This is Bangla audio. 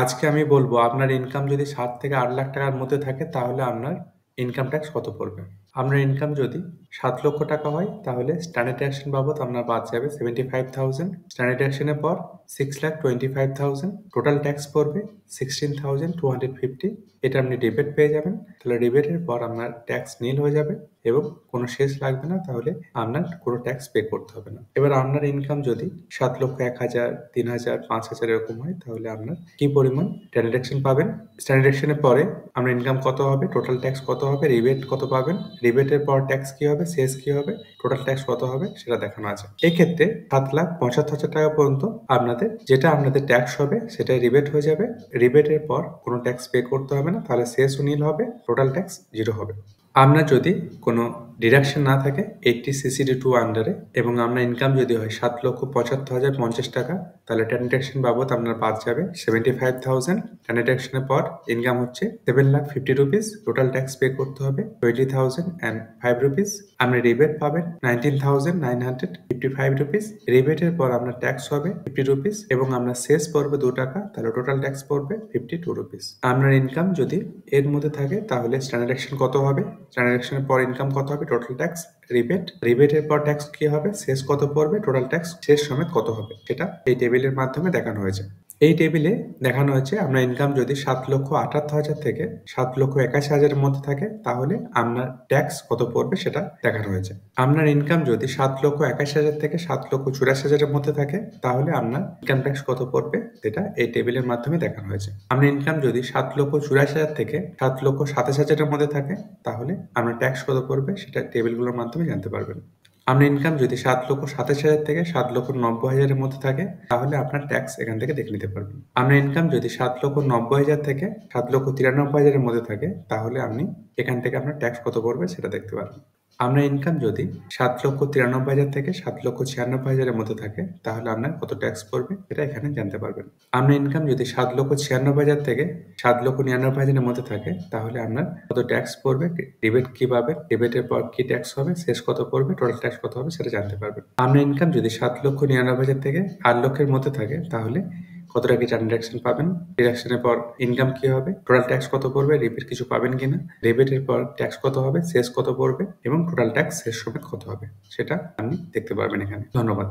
আজকে আমি বলবো আপনার ইনকাম যদি ৭ থেকে ৮ লাখ টাকার মধ্যে থাকে তাহলে আপনার ইনকাম ট্যাক্স কত পড়বে? আপনার ইনকাম যদি ৭ লক্ষ টাকা হয় তাহলে স্ট্যান্ডার্ড ডিডাকশন বাবদ আপনার বাদ যাবে 75,000, স্ট্যান্ডার্ড ডিডাকশনের পর 6,25,000, টোটাল ট্যাক্স পড়বে 16,250। এটা আপনি রিবেট পেয়ে যাবেন। তাহলে রিবেটের পর আপনার ট্যাক্স নিল হয়ে যাবে এবং কোনো শেষ লাগবে না, তাহলে আপনার কোনো ট্যাক্স পে করতে হবে না। এবার আপনার ইনকাম যদি ৭ লক্ষ, ১,০০০, ৩,০০০, ৫,০০০ এরকম হয় তাহলে আপনার কি পরিমাণ স্ট্যান্ডার্ড ডিডাকশন পাবেন, স্ট্যান্ডার্ড ডিডাকশনের পরে আপনার ইনকাম কত হবে, টোটাল ট্যাক্স কত হবে, রিবেট কত পাবেন, রিবেটের পর ট্যাক্স কি হবে, শেষ কি হবে, টোটাল ট্যাক্স কত হবে সেটা দেখানো আছে। এক্ষেত্রে ৭,৭৫,০০০ টাকা পর্যন্ত আপনাদের ট্যাক্স হবে সেটাই রিবেট হয়ে যাবে। রিবেটের পর কোনো ট্যাক্স পে করতে হবে না, তাহলে শেষও নীল হবে, টোটাল ট্যাক্স 0 হবে। আপনার যদি কোনো ডিডাকশন না থাকে 80 CCD2 আন্ডারে এবং আপনার ইনকাম যদি হয় ৭,৭৫,০৫০ টাকা, তাহলে ট্রানজাকশন বাবদ আপনার বাদ যাবে 75,000। ট্রানজাকশনের পর ইনকাম হচ্ছে 7,50,000 রুপিস, টোটাল ট্যাক্স পে করতে হবে 20,005 রুপিস। আপনি রিবেট পাবেন 19,955 রুপিস। রিবেটের পর আপনার ট্যাক্স হবে 50 রুপিস এবং আপনার শেষ পড়বে 2 টাকা, তাহলে টোটাল ট্যাক্স পড়বে 52 রুপিস। আপনার ইনকাম যদি এর মধ্যে থাকে তাহলে ট্রানজাকশন কত হবে, ট্রানজাকশনের পর ইনকাম কত হবে, টোটাল ট্যাক্স, রিবেটের পর ট্যাক্স কি হবে, শেষ কত পড়বে, টোটাল ট্যাক্স শেষ সমেত কত হবে, সেটা এই টেবিলের মাধ্যমে দেখানো হয়েছে। এই টেবিলে দেখানো হয়েছে আপনার ইনকাম যদি ৭,৭৮,০০০ থেকে ৭,৮১,০০০-এর মধ্যে থাকে তাহলে আপনার ট্যাক্স কত পড়বে সেটা দেখানো হয়েছে। আপনার ইনকাম যদি ৭,৮১,০০০ থেকে ৭,৮৪,০০০-এর মধ্যে থাকে তাহলে আপনার ইনকাম ট্যাক্স কত পড়বে সেটা এই টেবিলের মাধ্যমে দেখানো হয়েছে। আপনার ইনকাম যদি ৭,৮৪,০০০ থেকে ৭,২৭,০০০-এর মধ্যে থাকে তাহলে আপনার ট্যাক্স কত পড়বে সেটা টেবিলগুলোর মাধ্যমে জানতে পারবেন। আপনার ইনকাম যদি ৭,২৭,০০০ থেকে ৭,৯০,০০০-এর মধ্যে থাকে তাহলে আপনার ট্যাক্স এখান থেকে দেখে নিতে পারবেন। আপনার ইনকাম যদি ৭,৯০,০০০ থেকে ৭,৯৩,০০০-এর মধ্যে থাকে তাহলে আপনি এখান থেকে আপনার ট্যাক্স কত পড়বে সেটা দেখতে পারবেন। আপনার ইনকাম যদি ৭,৯৩,০০০ থেকে ৭,৯৬,০০০-এর মধ্যে থাকে তাহলে আপনার কত ট্যাক্স পড়বে এটা এখানে জানতে পারবেন। আপনার ইনকাম যদি ৭,৯৬,০০০ থেকে ৭,৯৯,০০০-এর মধ্যে থাকে তাহলে আপনার কত ট্যাক্স পড়বে, রিবেট কি পাবেন, রিবেটের পর কি ট্যাক্স হবে, শেষ কত পড়বে, টোটাল ট্যাক্স কত হবে সেটা জানতে পারবেন। আপনার ইনকাম যদি ৭,৯৯,০০০ থেকে ৮ লক্ষের মধ্যে থাকে তাহলে কত টাকা ট্রানজাকশন পাবেন, ডিডাকশনের পর ইনকাম কি হবে, টোটাল ট্যাক্স কত পড়বে, রিবেট কিছু পাবেন কিনা, রিবেটের পর ট্যাক্স কত হবে, শেষ কত পড়বে এবং টোটাল ট্যাক্স শেষ সমেত কত হবে সেটা আপনি দেখতে পারবেন এখানে। ধন্যবাদ।